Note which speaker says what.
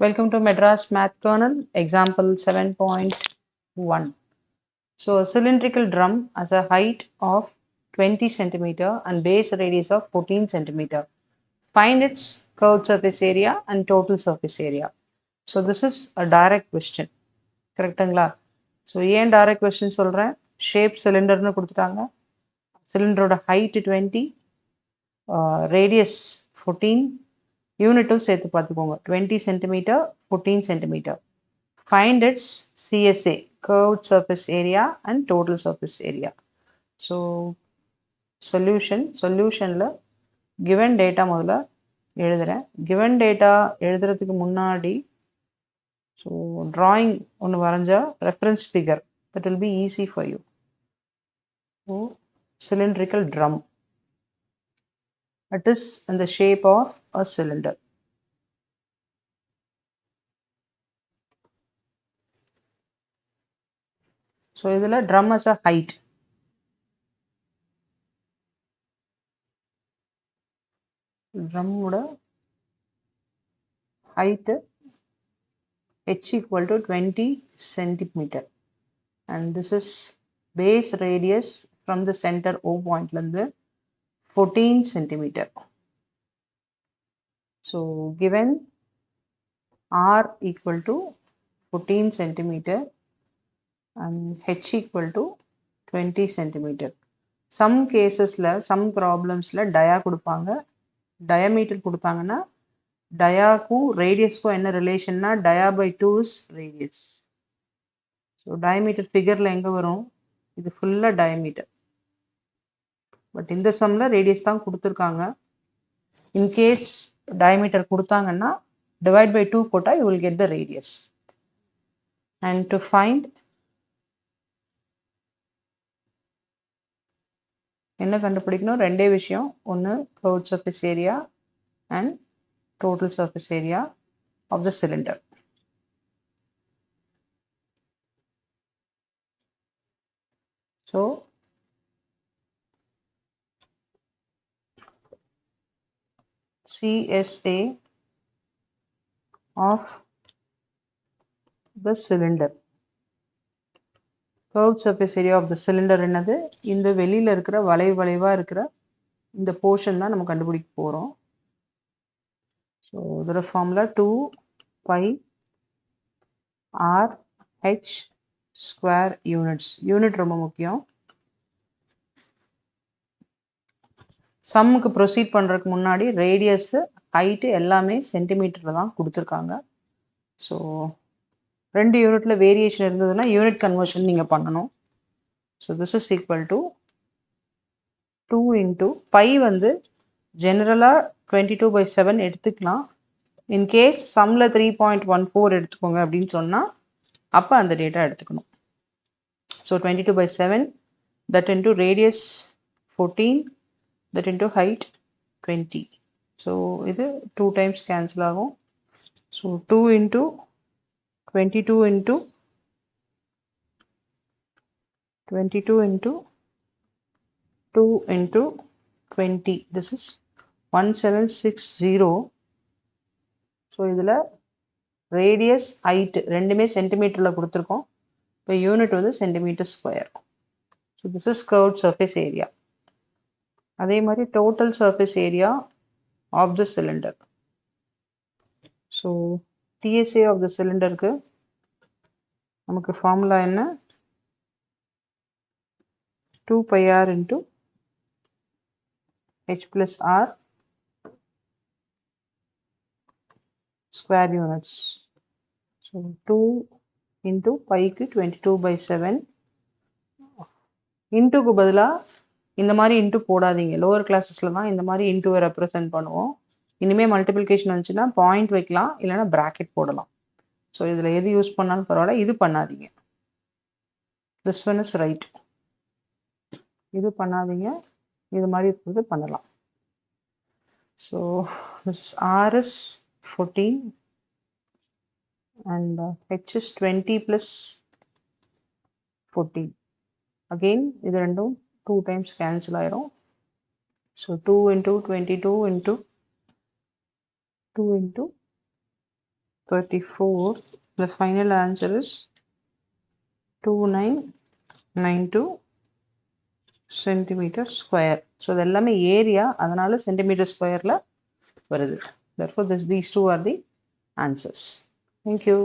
Speaker 1: Welcome to Madras Math Kernel, example 7.1. So, a cylindrical drum has a height of 20 centimeter and base radius of 14 centimeter. Find its curved surface area and total surface area. So, this is a direct question. கரெக்டுங்களா? So ஏன் direct question சொல்கிறேன், shape சிலிண்டர்னு கொடுத்துட்டாங்க, சிலிண்டரோட height 20, radius 14, யூனிட்டும் சேர்த்து பார்த்துக்கோங்க, 20 centimetre 14 centimetre. Find its CSA, curved surface area and total surface area. So, சொல்யூஷனில் given data முதல்ல எழுதுகிறேன். given data எழுதுறதுக்கு முன்னாடி ஸோ drawing ஒன்று வரைஞ்சா reference figure, that will be easy for you. So, cylindrical drum. It is in the shape of a cylinder. So, இதில் drum as a height. Drum ஓட height h equal to 20 centimeter. And this is base radius from the center O point lende 14 centimeter. So given R equal to 14 centimeter and H equal to 20 centimeter. Some cases la, some problems la dia கொடுப்பாங்க, diameter கொடுத்தாங்கன்னா diaக்கும் radiusக்கும் என்ன ரிலேஷன்னா dia by 2 is radius. So diameter ஃபிகரில் எங்கே வரும், இது ஃபுல்லாக diameter, but இந்த சம்மில் radius தான் கொடுத்துருக்காங்க. இன்கேஸ் diameter கொடுத்தாங்கன்னா divide by 2 போட்டால் you will get the radius. And to find என்ன கண்டுபிடிக்கணும், ரெண்டே விஷயம், ஒன்று curved surface area and total surface area of the cylinder. So CSA of the cylinder, curved surface area of the cylinder என்னது, இந்த வெளியில் இருக்கிற வளைவாக இருக்கிற இந்த போர்ஷன் தான் நம்ம கண்டுபிடிக்க போகிறோம். ஸோ இதோட formula 2 pi r h square units. Unit ரொம்ப முக்கியம். சம்முக்கு ப்ரொசீட் பண்ணுறதுக்கு முன்னாடி ரேடியஸு ஹைட்டு எல்லாமே சென்டிமீட்டரில் தான் கொடுத்துருக்காங்க. ஸோ 2 யூனிட்டில் வேரியேஷன் இருந்ததுன்னா யூனிட் கன்வர்ஷன் நீங்கள் பண்ணணும். So this is equal to 2 into pi வந்து ஜெனரலாக 22/7 எடுத்துக்கலாம். இன்கேஸ் சம்மில் 3.14 எடுத்துக்கோங்க அப்படின்னு சொன்னால் அப்போ அந்த டேட்டா எடுத்துக்கணும். So 22/7, that into radius 14, that into height 20. So இது 2 times cancel ஆகும். So 2 into 22 into 2 into 20. This is 1760. So இதில் radius height ரெண்டுமே சென்டிமீட்டரில் கொடுத்துருக்கோம். இப்போ யூனிட் வந்து centimetre square. So this is curved surface area. அதே மாதிரி total surface area of the cylinder. So TSA of the cylinderக்கு நமக்கு ஃபார்முலா என்ன, 2 pi r into h plus r square units. So 2 into bike 22/7, இன்ட்டுக்கு பதிலாக இந்த மாதிரி into போடாதீங்க. Lower கிளாஸஸில் தான் இந்த மாதிரி இன்ட்டுவை ரெப்ரசன்ட் பண்ணுவோம். இனிமேல் மல்டிப்ளிகேஷன் வந்துச்சுன்னா பாயிண்ட் வைக்கலாம், இல்லைனா ப்ராக்கெட் போடலாம். ஸோ இதில் எது யூஸ் பண்ணாலும் பரவாயில்ல, இது பண்ணாதீங்க. திஸ் ஒன் இஸ் ரைட், இது பண்ணாதீங்க, இது மாதிரி இருக்கிறது பண்ணலாம். So this R is 14 and H is 20 plus 14. Again இது ரெண்டும் 2 times cancel ஆயிரும். So 2 into 22 into 2 into 34. The final answer is 2992 centimeter square. So இது எல்லாமே ஏரியா, அதனால சென்டிமீட்டர் ஸ்கொயர்ல வருது. Therefore these two are the answers. Thank you.